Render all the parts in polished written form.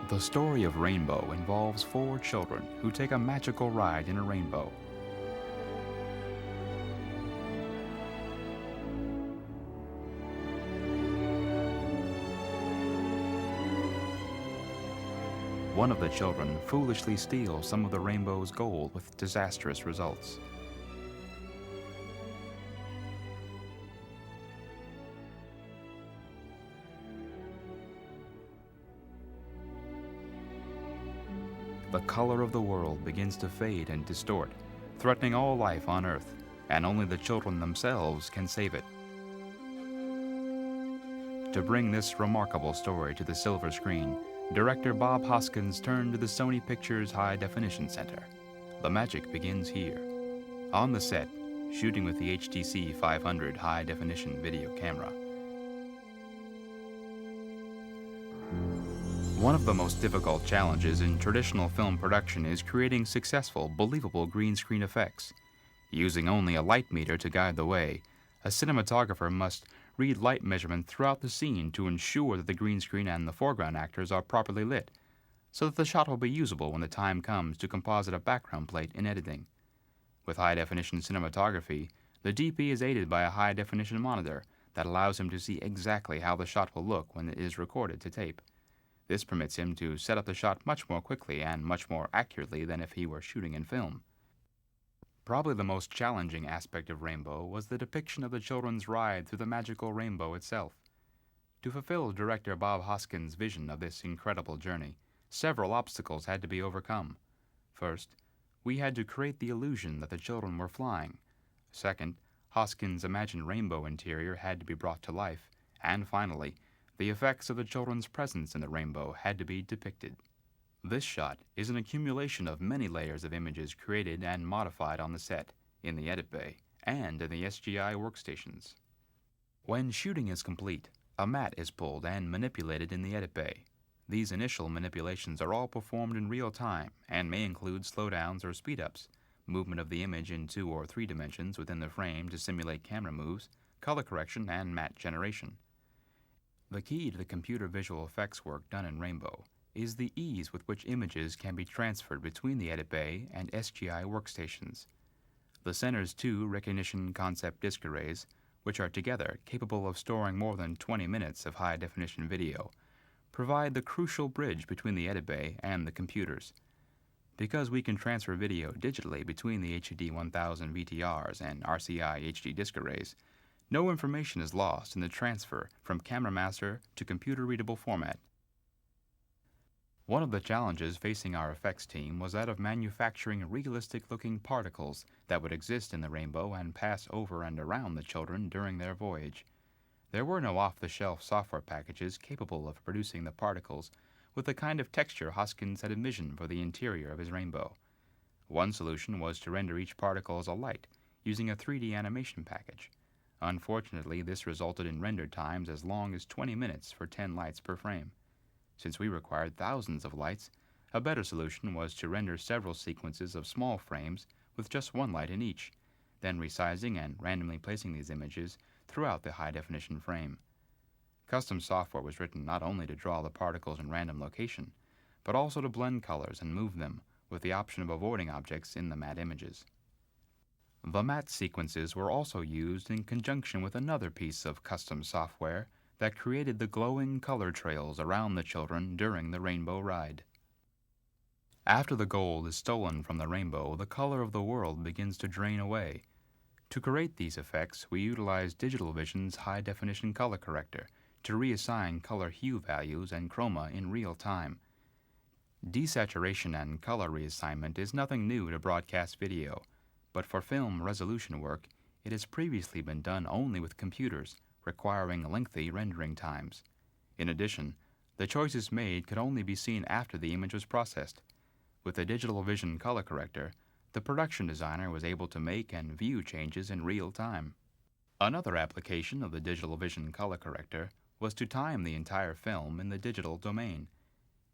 The story of Rainbow involves four children who take a magical ride in a rainbow. One of the children foolishly steals some of the rainbow's gold with disastrous results. The color of the world begins to fade and distort, threatening all life on Earth, and only the children themselves can save it. To bring this remarkable story to the silver screen, director Bob Hoskins turned to the Sony Pictures High Definition Center. The magic begins here. On the set, shooting with the HTC 500 high definition video camera. One of the most difficult challenges in traditional film production is creating successful, believable green screen effects. Using only a light meter to guide the way, a cinematographer must read light measurement throughout the scene to ensure that the green screen and the foreground actors are properly lit, so that the shot will be usable when the time comes to composite a background plate in editing. With high-definition cinematography, the DP is aided by a high-definition monitor that allows him to see exactly how the shot will look when it is recorded to tape. This permits him to set up the shot much more quickly and much more accurately than if he were shooting in film. Probably the most challenging aspect of Rainbow was the depiction of the children's ride through the magical rainbow itself. To fulfill director Bob Hoskins' vision of this incredible journey, several obstacles had to be overcome. First, we had to create the illusion that the children were flying. Second, Hoskins' imagined rainbow interior had to be brought to life. And finally, the effects of the children's presence in the rainbow had to be depicted. This shot is an accumulation of many layers of images created and modified on the set, in the edit bay, and in the SGI workstations. When shooting is complete, a mat is pulled and manipulated in the edit bay. These initial manipulations are all performed in real time and may include slowdowns or speedups, movement of the image in 2 or 3 dimensions within the frame to simulate camera moves, color correction, and matte generation. The key to the computer visual effects work done in Rainbow is the ease with which images can be transferred between the edit bay and SGI workstations. The center's 2 recognition concept disk arrays, which are together capable of storing more than 20 minutes of high-definition video, provide the crucial bridge between the edit bay and the computers. Because we can transfer video digitally between the HUD 1000 VTRs and RCI HD disk arrays, no information is lost in the transfer from camera master to computer-readable format. One of the challenges facing our effects team was that of manufacturing realistic-looking particles that would exist in the rainbow and pass over and around the children during their voyage. There were no off-the-shelf software packages capable of producing the particles with the kind of texture Hoskins had envisioned for the interior of his rainbow. One solution was to render each particle as a light using a 3D animation package. Unfortunately, this resulted in render times as long as 20 minutes for 10 lights per frame. Since we required thousands of lights, a better solution was to render several sequences of small frames with just 1 light in each, then resizing and randomly placing these images throughout the high-definition frame. Custom software was written not only to draw the particles in random location, but also to blend colors and move them, with the option of avoiding objects in the matte images. The matte sequences were also used in conjunction with another piece of custom software that created the glowing color trails around the children during the rainbow ride. After the gold is stolen from the rainbow, the color of the world begins to drain away. To create these effects, we utilized Digital Vision's high-definition color corrector to reassign color hue values and chroma in real time. Desaturation and color reassignment is nothing new to broadcast video, but for film resolution work, it has previously been done only with computers, requiring lengthy rendering times. In addition, the choices made could only be seen after the image was processed. With the Digital Vision color corrector, the production designer was able to make and view changes in real time. Another application of the Digital Vision color corrector was to time the entire film in the digital domain.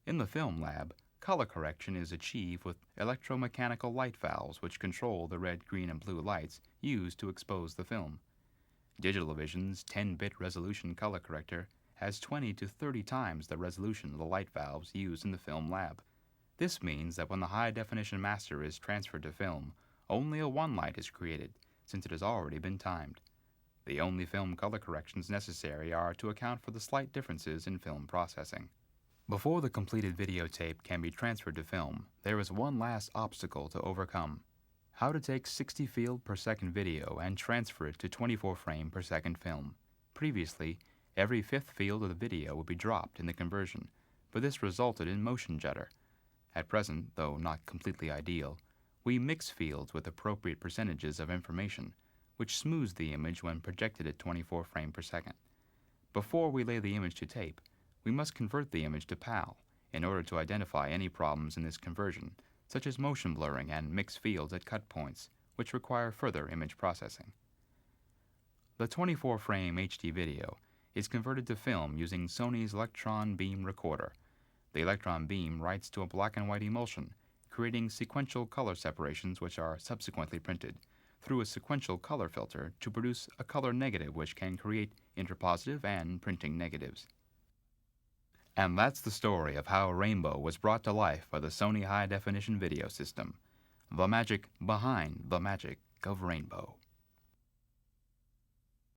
In the film lab, color correction is achieved with electromechanical light valves which control the red, green, and blue lights used to expose the film. Digital Vision's 10-bit resolution color corrector has 20 to 30 times the resolution of the light valves used in the film lab. This means that when the high-definition master is transferred to film, only a one light is created, since it has already been timed. The only film color corrections necessary are to account for the slight differences in film processing. Before the completed videotape can be transferred to film, there is one last obstacle to overcome: how to take 60 field per second video and transfer it to 24 frame per second film. Previously, every fifth field of the video would be dropped in the conversion, but this resulted in motion jitter. At present, though not completely ideal, we mix fields with appropriate percentages of information, which smooths the image when projected at 24 frames per second. Before we lay the image to tape, we must convert the image to PAL in order to identify any problems in this conversion, such as motion blurring and mixed fields at cut points, which require further image processing. The 24-frame HD video is converted to film using Sony's Electron Beam Recorder. The electron beam writes to a black and white emulsion, creating sequential color separations which are subsequently printed through a sequential color filter to produce a color negative which can create interpositive and printing negatives. And that's the story of how Rainbow was brought to life by the Sony High Definition Video System. The magic behind the magic of Rainbow.